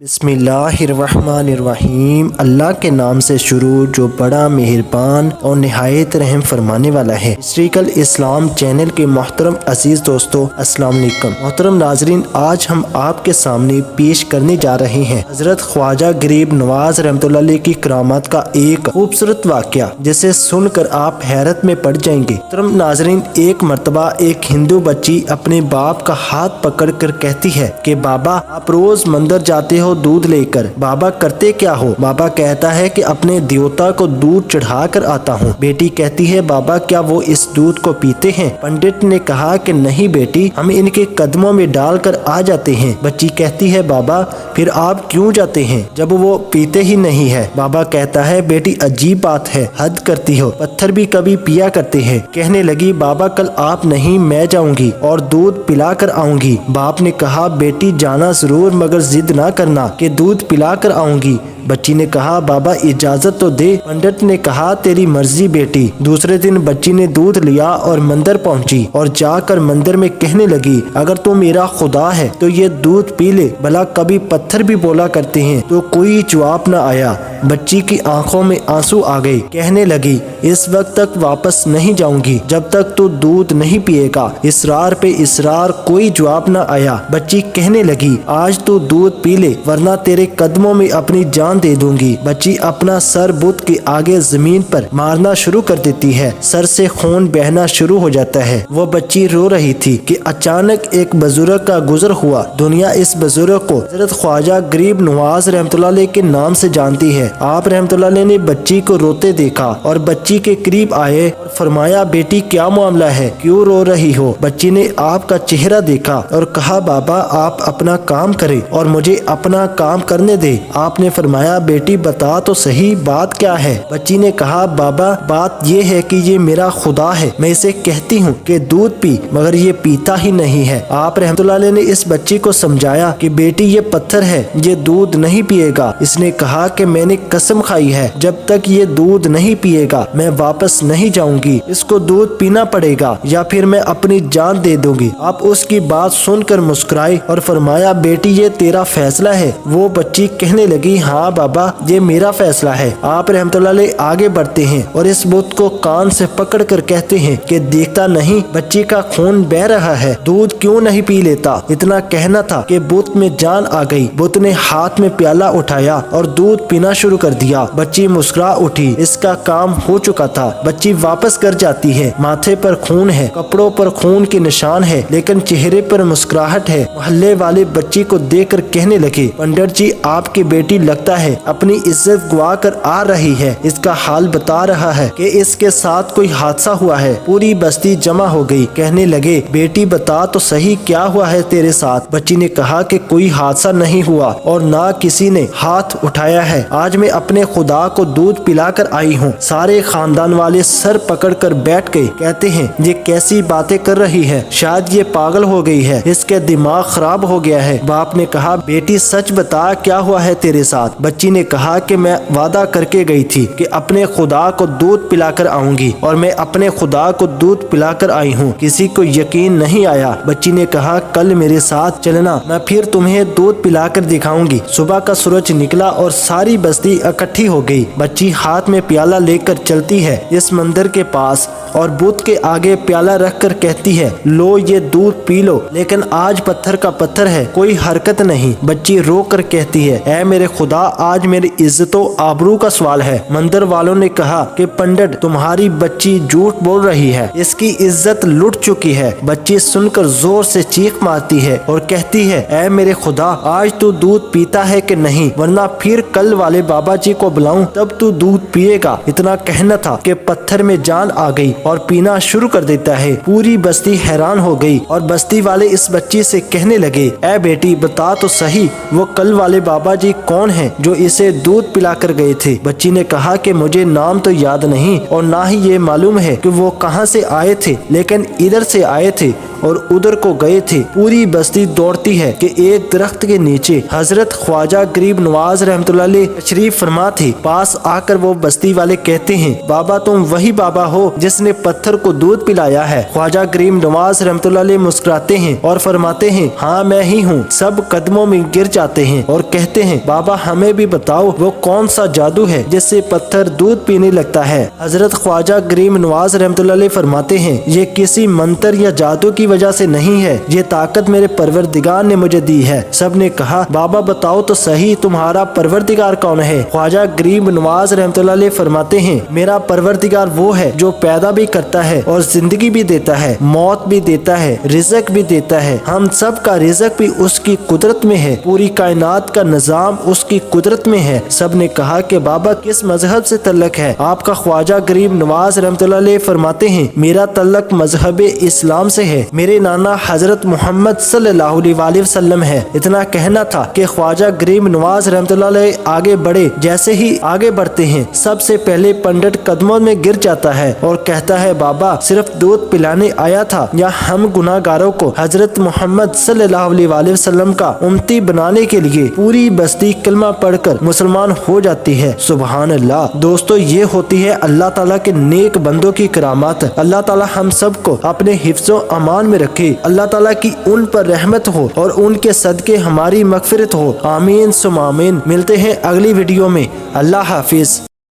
बिस्मिल्लाहिर्रहमानिर्रहीम। अल्लाह के नाम से शुरू जो बड़ा मेहरबान और निहायत रहम फरमाने वाला है। हिस्ट्रिकल इस्लाम चैनल के मोहतरम अजीज दोस्तों, अस्सलाम वालेकुम। मोहतरम नाजरीन, आज हम आपके सामने पेश करने जा रहे हैं हजरत ख्वाजा गरीब नवाज रहमतुल्लाह अलैह की करामात का एक खूबसूरत वाक़या, जिसे सुनकर आप हैरत में पड़ जाएंगे। मोहतरम नाजरीन, एक मरतबा एक हिंदू बच्ची अपने बाप का हाथ पकड़ कर कहती है कि बाबा, आप रोज मंदिर जाते हो दूध लेकर, बाबा करते क्या हो? बाबा कहता है कि अपने देवता को दूध चढ़ा कर आता हूँ। बेटी कहती है, बाबा क्या वो इस दूध को पीते हैं? पंडित ने कहा कि नहीं बेटी, हम इनके कदमों में डालकर आ जाते हैं। बच्ची कहती है, बाबा फिर आप क्यों जाते हैं जब वो पीते ही नहीं है? बाबा कहता है, बेटी अजीब बात है, हद करती हो, पत्थर भी कभी पिया करते हैं। कहने लगी, बाबा कल आप नहीं मैं जाऊंगी और दूध पिला कर आऊंगी। बाप ने कहा, बेटी जाना जरूर, मगर जिद ना करना कि दूध पिला कर आऊंगी। बच्ची ने कहा, बाबा इजाजत तो दे। पंडित ने कहा, तेरी मर्जी बेटी। दूसरे दिन बच्ची ने दूध लिया और मंदिर पहुंची और जाकर मंदिर में कहने लगी, अगर तू मेरा खुदा है तो ये दूध पी ले, भला कभी पत्थर भी बोला करते हैं। तो कोई जवाब न आया। बच्ची की आंखों में आंसू आ गए। कहने लगी, इस वक्त तक वापस नहीं जाऊंगी जब तक तू दूध नहीं पिएगा। इसरार पे इसरार, कोई जवाब न आया। बच्ची कहने लगी, आज तू दूध पी ले वरना तेरे कदमों में अपनी जान दे दूंगी। बच्ची अपना सर बुत के आगे जमीन पर मारना शुरू कर देती है। सर से खून बहना शुरू हो जाता है। वो बच्ची रो रही थी कि अचानक एक बुजुर्ग का गुजर हुआ। दुनिया इस बुजुर्ग को हजरत ख्वाजा गरीब नवाज रहमतुल्लाह अलैह के नाम से जानती है। आप रहमतुल्लाह अलैह ने बच्ची को रोते देखा और बच्ची के करीब आए और फरमाया, बेटी क्या मामला है, क्यों रो रही हो? बच्ची ने आपका चेहरा देखा और कहा, बाबा आप अपना काम करें और मुझे अपना काम करने दे। आपने फरमाया, बेटी बता तो सही बात क्या है? बच्ची ने कहा, बाबा बात ये है कि ये मेरा खुदा है, मैं इसे कहती हूँ कि दूध पी, मगर ये पीता ही नहीं है। आप रहमतुल्लाह अलैह ने इस बच्ची को समझाया कि बेटी ये पत्थर है, ये दूध नहीं पिएगा। इसने कहा कि मैंने कसम खाई है, जब तक ये दूध नहीं पिएगा मैं वापस नहीं जाऊंगी। इसको दूध पीना पड़ेगा या फिर मैं अपनी जान दे दूंगी। आप उसकी बात सुनकर मुस्कुराए और फरमाया, बेटी ये तेरा फैसला है। वो बच्ची कहने लगी, हाँ बाबा ये मेरा फैसला है। आप रहमतुल्लाह अलैह आगे बढ़ते हैं और इस बुत को कान से पकड़ कर कहते हैं कि देखता नहीं बच्ची का खून बह रहा है, दूध क्यों नहीं पी लेता? इतना कहना था कि बुत में जान आ गई। बुत ने हाथ में प्याला उठाया और दूध पीना शुरू कर दिया। बच्ची मुस्कुरा उठी, इसका काम हो चुका था। बच्ची वापस घर जाती है। माथे पर खून है, कपड़ों पर खून के निशान है, लेकिन चेहरे पर मुस्कुराहट है। मोहल्ले वाले बच्ची को देख कर कहने लगे, पंडित जी आपकी बेटी लगता है अपनी इज्जत गवा कर आ रही है। इसका हाल बता रहा है कि इसके साथ कोई हादसा हुआ है। पूरी बस्ती जमा हो गई। कहने लगे, बेटी बता तो सही क्या हुआ है तेरे साथ? बच्ची ने कहा कि कोई हादसा नहीं हुआ और ना किसी ने हाथ उठाया है। आज मैं अपने खुदा को दूध पिला कर आई हूँ। सारे खानदान वाले सर पकड़ कर बैठ गए। कहते हैं, ये कैसी बातें कर रही है, शायद ये पागल हो गई है, इसके दिमाग खराब हो गया है। बाप ने कहा, बेटी सच बता क्या हुआ है तेरे साथ? बच्ची ने कहा कि मैं वादा करके गई थी कि अपने खुदा को दूध पिलाकर आऊंगी और मैं अपने खुदा को दूध पिलाकर आई हूँ। किसी को यकीन नहीं आया। बच्ची ने कहा, कल मेरे साथ चलना, मैं फिर तुम्हें दूध पिलाकर दिखाऊंगी। सुबह का सूरज निकला और सारी बस्ती इकट्ठी हो गई। बच्ची हाथ में प्याला लेकर चलती है इस मंदिर के पास और बुत के आगे प्याला रखकर कहती है, लो ये दूध पी लो। लेकिन आज पत्थर का पत्थर है, कोई हरकत नहीं। बच्ची रो कर कहती है, ऐ मेरे खुदा, आज मेरी इज्जतों आबरू का सवाल है। मंदिर वालों ने कहा कि पंडित तुम्हारी बच्ची झूठ बोल रही है, इसकी इज्जत लुट चुकी है। बच्ची सुनकर जोर से चीख मारती है और कहती है, ऐ मेरे खुदा, आज तू दूध पीता है कि नहीं, वरना फिर कल वाले बाबा जी को बुलाऊं तब तू दूध पिएगा। इतना कहना था कि पत्थर में जान आ गई और पीना शुरू कर देता है। पूरी बस्ती हैरान हो गई और बस्ती वाले इस बच्ची से कहने लगे, ऐ बेटी बता तो सही, वो कल वाले बाबा जी कौन है जो इसे दूध पिलाकर गए थे? बच्ची ने कहा कि मुझे नाम तो याद नहीं और ना ही ये मालूम है कि वो कहाँ से आए थे, लेकिन इधर से आए थे और उधर को गए थे। पूरी बस्ती दौड़ती है कि एक दरख्त के नीचे हजरत ख्वाजा गरीब नवाज रहमतुल्लाह अलैह तशरीफ फरमा थे। पास आकर वो बस्ती वाले कहते हैं, बाबा तुम वही बाबा हो जिसने पत्थर को दूध पिलाया है। ख्वाजा गरीब नवाज रहमतुल्लाह अलैह मुस्कुराते हैं और फरमाते हैं, हाँ मैं ही हूँ। सब कदमों में गिर जाते हैं और कहते हैं, बाबा हमें भी बताओ वो कौन सा जादू है जिससे पत्थर दूध पीने लगता है। हजरत ख्वाजा गरीब नवाज रहमतुल्लाह अलैह फरमाते हैं, ये किसी मंत्र या जादू की वजह से नहीं है, ये ताकत मेरे परवरदिगार ने मुझे दी है। सब ने कहा, बाबा बताओ तो सही तुम्हारा परवरदिगार कौन है। ख्वाजा गरीब नवाज रहमतुल्लाह अलैह फरमाते हैं, मेरा परवरदिगार वो है जो पैदा भी करता है और जिंदगी भी देता है, मौत भी देता है, रिज़्क भी देता है। हम सब का रिज़्क भी उसकी कुदरत में है, पूरी कायनात का निजाम उसकी कुदरत में है। सब ने कहा कि बाबा किस मजहब से तल्लक है आपका। ख्वाजा गरीब नवाज रहमतुल्लाह अलैह फरमाते हैं, मेरा तल्लक मजहब इस्लाम से है, मेरे नाना हजरत मोहम्मद सल्लल्लाहु अलैहि वसल्लम है। इतना कहना था कि ख्वाजा गरीब नवाज रहमतुल्लाह अलैह आगे बढ़े। जैसे ही आगे बढ़ते हैं सबसे पहले पंडित कदमों में गिर जाता है और कहता है, बाबा सिर्फ दूध पिलाने आया था या हम गुनाहगारों को हजरत मोहम्मद सल्लल्लाहु अलैहि वसल्लम का उम्मती बनाने के लिए। पूरी बस्ती कलमा पढ़कर मुसलमान हो जाती है। सुभान अल्लाह। दोस्तों ये होती है अल्लाह ताला के नेक बंदों की करामात। अल्लाह ताला हम सब को अपने हिफ्ज़ो अमान में रखे। अल्लाह ताला की उन पर रहमत हो और उनके सदके हमारी मगफिरत हो। आमीन सुम आमीन। मिलते हैं अगली वीडियो में। अल्लाह हाफिज।